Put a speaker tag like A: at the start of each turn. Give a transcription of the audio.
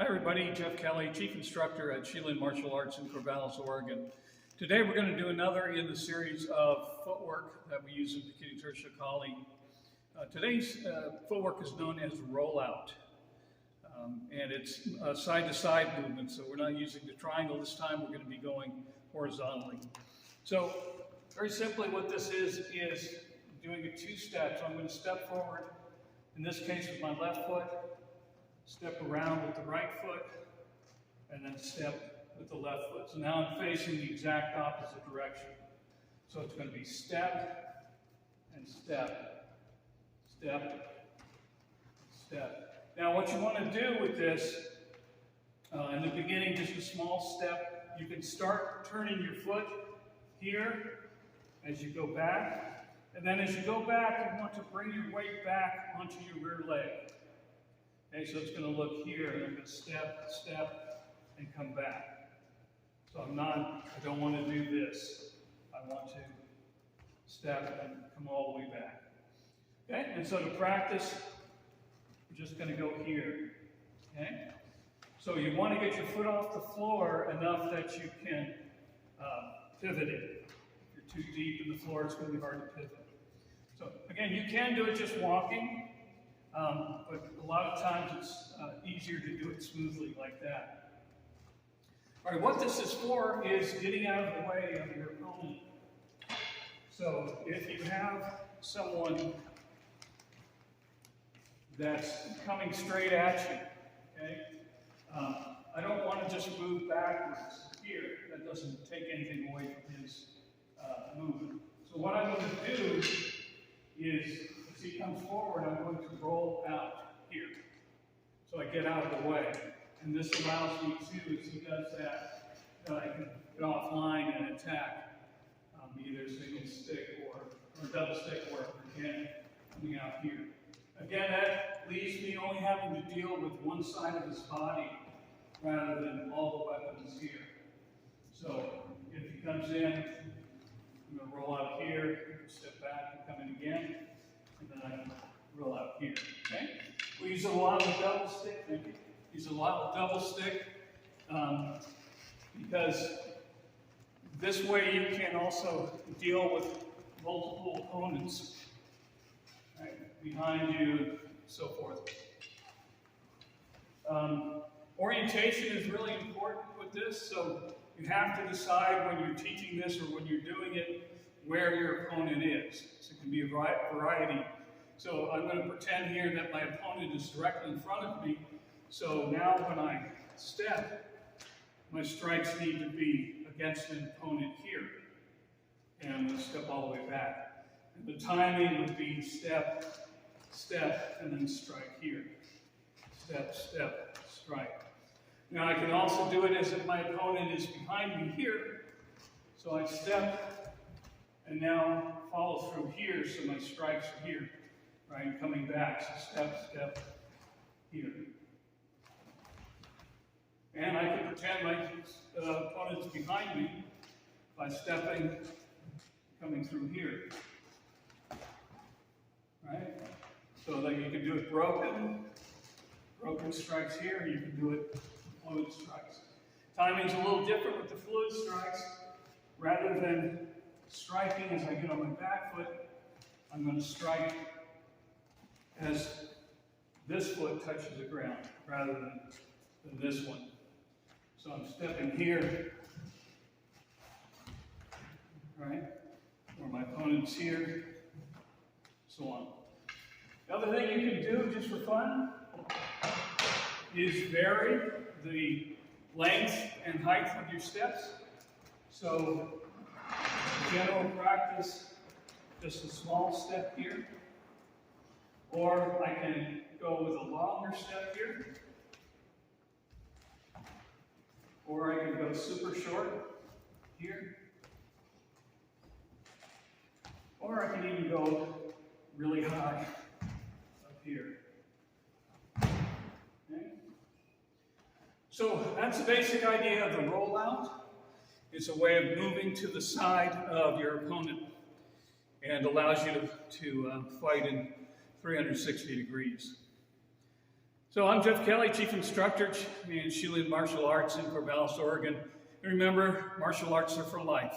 A: Hi everybody, Jeff Kelly, Chief Instructor at Sheelan Martial Arts in Corvallis, Oregon. Today we're going to do another in the series of footwork that we use in Pekiti-Tirsia Kali. Today's footwork is known as Rollout, and it's a side-to-side movement, so we're not using the triangle this time, we're going to be going horizontally. So very simply what this is doing a two-step. So I'm going to step forward, in this case with my left foot, step around with the right foot, and then step with the left foot. So now I'm facing the exact opposite direction. So it's going to be step, and step, step, step. Now what you want to do with this, in the beginning, just a small step. You can start turning your foot here as you go back. And then as you go back, you want to bring your weight back onto your rear leg. Okay, so it's going to look here, and I'm going to step, step, and come back. So I don't want to do this. I want to step and come all the way back. Okay, and so to practice, we're just going to go here. Okay, so you want to get your foot off the floor enough that you can pivot it. If you're too deep in the floor, it's going to be hard to pivot. So again, you can do it just walking. But a lot of times it's easier to do it smoothly like that. All right, what this is for is getting out of the way of your opponent. So if you have someone that's coming straight at you, okay, I don't want to just move backwards here. That doesn't take anything away from his movement. So what I'm going to do is, as he comes forward, I'm going to roll out here. So I get out of the way. And this allows me to, as he does that, I can get offline and attack either single stick or double stick or again coming out here. Again, that leaves me only having to deal with one side of his body rather than all the weapons here. So if he comes in, I'm going to roll out here, step back and come in again. And then I roll out here, okay? We use a lot of double stick, thank you. Use a lot of double stick because this way you can also deal with multiple opponents, right, behind you, and so forth. Orientation is really important with this, so you have to decide when you're teaching this or when you're doing it where your opponent is. So it can be a variety. So I'm going to pretend here that my opponent is directly in front of me. So now when I step, my strikes need to be against an opponent here. And I'm going to step all the way back. And the timing would be step, step, and then strike here. Step, step, strike. Now I can also do it as if my opponent is behind me here. So I step, and now follow through here, so my strikes are here, right, coming back, so step, step, here. And I can pretend my opponent's behind me by stepping, coming through here, right? So that you can do it broken strikes here, you can do it fluid strikes. Timing's a little different with the fluid strikes. Rather than striking as I get on my back foot, I'm going to strike as this foot touches the ground rather than this one. So I'm stepping here, right, where my opponent's here, so on. The other thing you can do just for fun is vary the length and height of your steps. So general practice, just a small step here. Or I can go with a longer step here. Or I can go super short here. Or I can even go really high up here. Okay. So that's the basic idea of the rollout. It's a way of moving to the side of your opponent and allows you to fight in 360 degrees. So I'm Jeff Kelly, Chief Instructor in Shielding Martial Arts in Corvallis, Oregon. And remember, martial arts are for life.